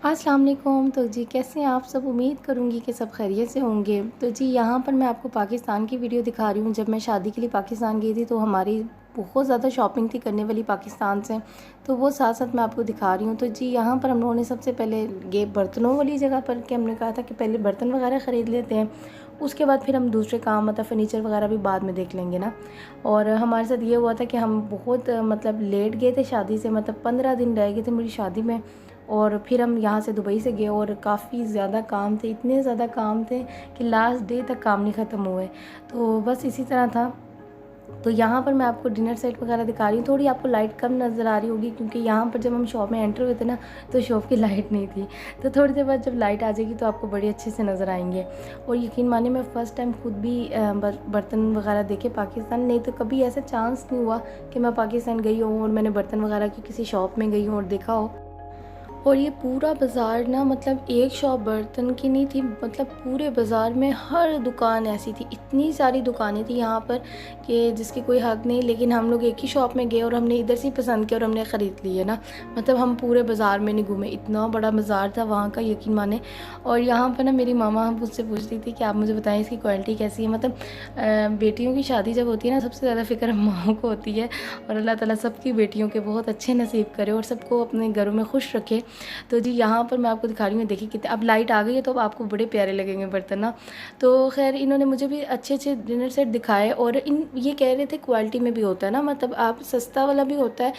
अस्सलाम वालेकुम। तो जी कैसे हैं आप सब? उम्मीद करूँगी कि सब खैरियत से होंगे। तो जी यहाँ पर मैं आपको पाकिस्तान की वीडियो दिखा रही हूँ। जब मैं शादी के लिए पाकिस्तान गई थी तो हमारी बहुत ज़्यादा शॉपिंग थी करने वाली पाकिस्तान से, तो वो साथ साथ मैं आपको दिखा रही हूँ। तो जी यहाँ पर हम लोगों ने सबसे पहले गए बर्तनों वाली जगह पर, कि हमने कहा था कि पहले बर्तन वगैरह ख़रीद लेते हैं, उसके बाद फिर हम दूसरे काम मतलब फ़र्नीचर वगैरह भी बाद में देख लेंगे ना। और हमारे साथ ये हुआ था कि हम बहुत मतलब लेट गए थे शादी से, मतलब 15 दिन रह गए थे मेरी शादी में। और फिर हम यहाँ से दुबई से गए और काफ़ी ज़्यादा काम थे, इतने ज़्यादा काम थे कि लास्ट डे तक काम नहीं ख़त्म हुए। तो बस इसी तरह था। तो यहाँ पर मैं आपको डिनर सेट वगैरह दिखा रही हूँ। थोड़ी आपको लाइट कम नज़र आ रही होगी क्योंकि यहाँ पर जब हम शॉप में एंटर हुए थे ना, तो शॉप की लाइट नहीं थी। तो थोड़ी देर बाद जब लाइट आ जाएगी तो आपको बड़े अच्छे से नज़र आएंगे। और यकीन मानिए मैं फ़र्स्ट टाइम खुद भी बर्तन वगैरह देखे पाकिस्तान, नहीं तो कभी ऐसा चांस नहीं हुआ कि मैं पाकिस्तान गई हूँ और मैंने बर्तन वगैरह की किसी शॉप में गई हूँ और देखा हो। और ये पूरा बाज़ार ना, मतलब एक शॉप बर्तन की नहीं थी, मतलब पूरे बाज़ार में हर दुकान ऐसी थी, इतनी सारी दुकानें थी यहाँ पर कि जिसकी कोई हद नहीं। लेकिन हम लोग एक ही शॉप में गए और हमने इधर से ही पसंद किया और हमने ख़रीद लिए ना। मतलब हम पूरे बाज़ार में नहीं घूमे, इतना बड़ा बाज़ार था वहाँ का, यकीन माने। और यहाँ पर ना मेरी मामा मुझसे पूछ रही थी कि आप मुझे बताएं इसकी क्वालिटी कैसी है। मतलब बेटियों की शादी जब होती है ना, सबसे ज़्यादा फ़िक्र माओं को होती है। और अल्लाह ताला सबकी बेटियों के बहुत अच्छे नसीब करे और सबको अपने घरों में खुश रखे। तो जी यहाँ पर मैं आपको दिखा रही हूँ, देखिए कितने, अब लाइट आ गई है तो अब आपको बड़े प्यारे लगेंगे बर्तन ना। तो खैर इन्होंने मुझे भी अच्छे अच्छे डिनर सेट दिखाए और इन ये कह रहे थे क्वालिटी में भी होता है ना, मतलब आप सस्ता वाला भी होता है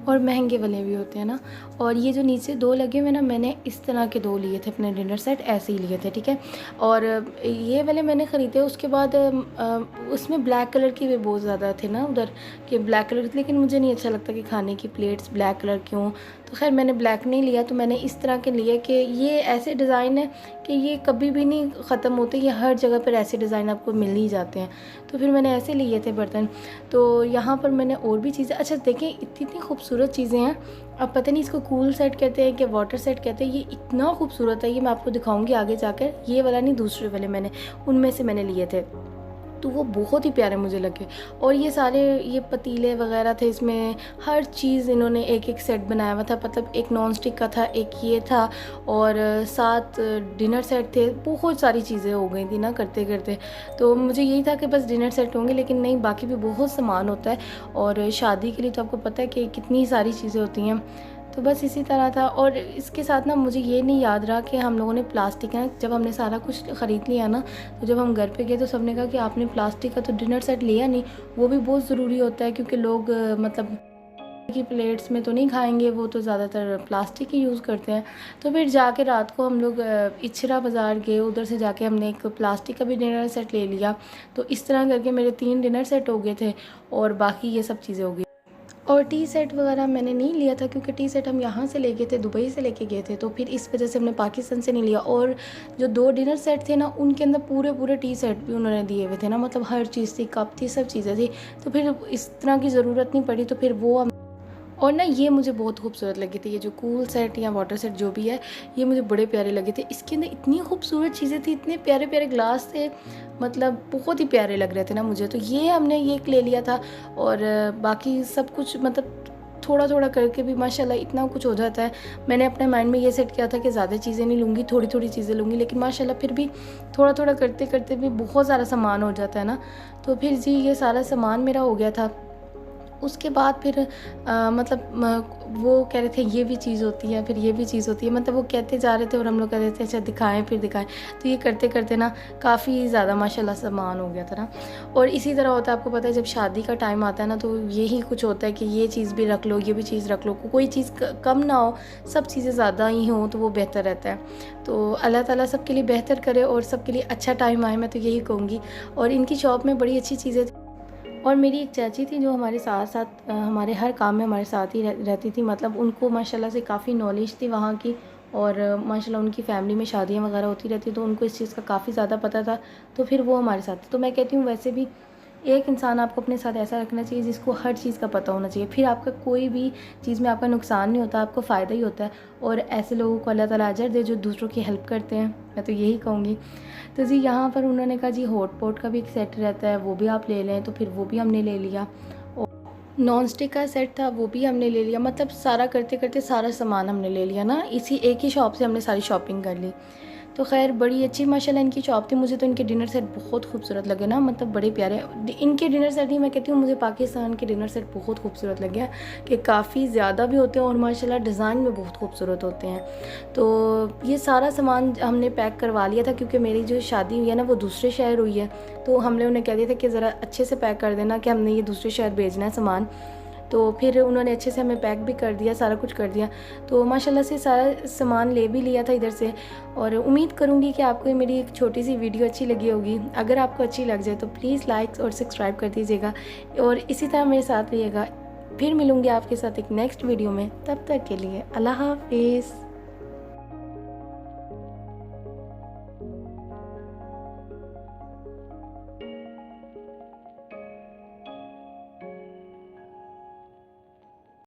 और महंगे वाले भी होते हैं ना। और ये जो नीचे दो लगे हुए ना, मैंने इस तरह के दो लिए थे अपने डिनर सेट, ऐसे ही लिए थे, ठीक है। और ये वाले मैंने ख़रीदे। उसके बाद उसमें ब्लैक कलर के भी बहुत ज़्यादा थे ना उधर, कि ब्लैक कलर, लेकिन मुझे नहीं अच्छा लगता कि खाने की प्लेट्स ब्लैक कलर क्यों। तो खैर मैंने ब्लैक नहीं लिया, तो मैंने इस तरह के लिए कि ये ऐसे डिज़ाइन है कि ये कभी भी नहीं ख़त्म होते, ये हर जगह पर ऐसे डिज़ाइन आपको मिल ही जाते हैं। तो फिर मैंने ऐसे लिए थे बर्तन। तो यहाँ पर मैंने और भी चीज़ें, अच्छा देखें इतनी इतनी खूबसूरत चीज़ें हैं। अब पता नहीं इसको कूल सेट कहते हैं कि वाटर सेट कहते हैं, ये इतना खूबसूरत है, ये मैं आपको दिखाऊंगी आगे जाकर। ये वाला नहीं, दूसरे वाले मैंने उनमें से मैंने लिए थे, तो वो बहुत ही प्यारे मुझे लगे। और ये सारे ये पतीले वगैरह थे, इसमें हर चीज़ इन्होंने एक एक सेट बनाया हुआ था। मतलब एक नॉन स्टिक का था, एक ये था, और 7 डिनर सेट थे। बहुत सारी चीज़ें हो गई थी ना करते करते। तो मुझे यही था कि बस डिनर सेट होंगे, लेकिन नहीं, बाकी भी बहुत सामान होता है। और शादी के लिए तो आपको पता है कि कितनी सारी चीज़ें होती हैं। तो बस इसी तरह था। और इसके साथ ना मुझे ये नहीं याद रहा कि हम लोगों ने प्लास्टिक है, जब हमने सारा कुछ ख़रीद लिया ना, तो जब हम घर पे गए तो सबने कहा कि आपने प्लास्टिक का तो डिनर सेट लिया नहीं। वो भी बहुत ज़रूरी होता है क्योंकि लोग मतलब की प्लेट्स में तो नहीं खाएंगे, वो तो ज़्यादातर प्लास्टिक ही यूज़ करते हैं। तो फिर जाके रात को हम लोग इचरा बाज़ार गए, उधर से जाके हमने एक प्लास्टिक का भी डिनर सेट ले लिया। तो इस तरह करके मेरे 3 डिनर सेट हो गए थे और बाकी ये सब चीज़ें हो गई। और टी सेट वगैरह मैंने नहीं लिया था क्योंकि टी सेट हम यहाँ से लेके थे, दुबई से लेके गए थे, तो फिर इस वजह से हमने पाकिस्तान से नहीं लिया। और जो 2 डिनर सेट थे ना, उनके अंदर पूरे पूरे टी सेट भी उन्होंने दिए हुए थे ना, मतलब हर चीज़ थी, कप थी, सब चीज़ें थी। तो फिर इस तरह की ज़रूरत नहीं पड़ी, तो फिर वो हम। और ना ये मुझे बहुत खूबसूरत लगे थे, ये जो कूल सेट या वाटर सेट जो भी है, ये मुझे बड़े प्यारे लगे थे। इसके अंदर इतनी खूबसूरत चीज़ें थी, इतने प्यारे प्यारे ग्लास थे, मतलब बहुत ही प्यारे लग रहे थे ना मुझे। तो ये हमने ये ले लिया था। और बाकी सब कुछ मतलब थोड़ा थोड़ा करके भी माशाल्लाह इतना कुछ हो जाता है। मैंने अपने माइंड में ये सेट किया था कि ज़्यादा चीज़ें नहीं लूँगी, थोड़ी थोड़ी चीज़ें लूँगी, लेकिन माशाल्लाह फिर भी थोड़ा थोड़ा करते करते भी बहुत सारा सामान हो जाता है ना। तो फिर जी ये सारा सामान मेरा हो गया था। उसके बाद फिर वो कह रहे थे ये भी चीज़ होती है, फिर ये भी चीज़ होती है, मतलब वो कहते जा रहे थे और हम लोग कह रहे थे अच्छा दिखाएं फिर दिखाएं। तो ये करते करते ना काफ़ी ज़्यादा माशाल्लाह सामान हो गया था ना। और इसी तरह होता है, आपको पता है जब शादी का टाइम आता है ना, तो यही कुछ होता है कि ये चीज़ भी रख लो, ये भी चीज़ रख लो, कोई चीज़ कम ना हो, सब चीज़ें ज़्यादा ही हों तो वो बेहतर रहता है। तो अल्लाह ताला सबके लिए बेहतर करे और सबके लिए अच्छा टाइम आए, मैं तो यही कहूँगी। और इनकी शॉप में बड़ी अच्छी चीज़ें। और मेरी एक चाची थी जो हमारे साथ साथ हमारे हर काम में हमारे साथ ही रहती थी, मतलब उनको माशाल्लाह से काफ़ी नॉलेज थी वहाँ की। और माशाल्लाह उनकी फ़ैमिली में शादियाँ वगैरह होती रहती, तो उनको इस चीज़ का काफ़ी ज़्यादा पता था। तो फिर वो हमारे साथ थी। तो मैं कहती हूँ वैसे भी एक इंसान आपको अपने साथ ऐसा रखना चाहिए जिसको हर चीज़ का पता होना चाहिए, फिर आपका कोई भी चीज़ में आपका नुकसान नहीं होता, आपको फ़ायदा ही होता है। और ऐसे लोगों को अल्लाह ताला अजर दे जो दूसरों की हेल्प करते हैं, मैं तो यही कहूँगी। तो जी यहाँ पर उन्होंने कहा जी हॉट पॉट का भी एक सेट रहता है, वो भी आप ले लें, तो फिर वो भी हमने ले लिया। नॉन स्टिक का सेट था वो भी हमने ले लिया, मतलब सारा करते करते सारा सामान हमने ले लिया ना, इसी एक ही शॉप से हमने सारी शॉपिंग कर ली। तो खैर बड़ी अच्छी माशाल्लाह इनकी शॉप थी। मुझे तो इनके डिनर सेट बहुत खूबसूरत लगे ना, मतलब बड़े प्यारे। इनके डिनर सेट ही मैं कहती हूँ, मुझे पाकिस्तान के डिनर सेट बहुत खूबसूरत लगे कि काफ़ी ज़्यादा भी होते हैं और माशाल्लाह डिज़ाइन में बहुत खूबसूरत होते हैं। तो ये सारा सामान हमने पैक करवा लिया था, क्योंकि मेरी जो शादी हुई है ना वो दूसरे शहर हुई है, तो हमने उन्हें कह दिया था कि ज़रा अच्छे से पैक कर देना कि हमने ये दूसरे शहर भेजना है सामान। तो फिर उन्होंने अच्छे से हमें पैक भी कर दिया, सारा कुछ कर दिया। तो माशाल्लाह से सारा सामान ले भी लिया था इधर से। और उम्मीद करूँगी कि आपको ये मेरी एक छोटी सी वीडियो अच्छी लगी होगी। अगर आपको अच्छी लग जाए तो प्लीज़ लाइक और सब्सक्राइब कर दीजिएगा और इसी तरह मेरे साथ रहिएगा। फिर मिलूँगी आपके साथ एक नेक्स्ट वीडियो में, तब तक के लिए अल्लाह हाफ़िज़।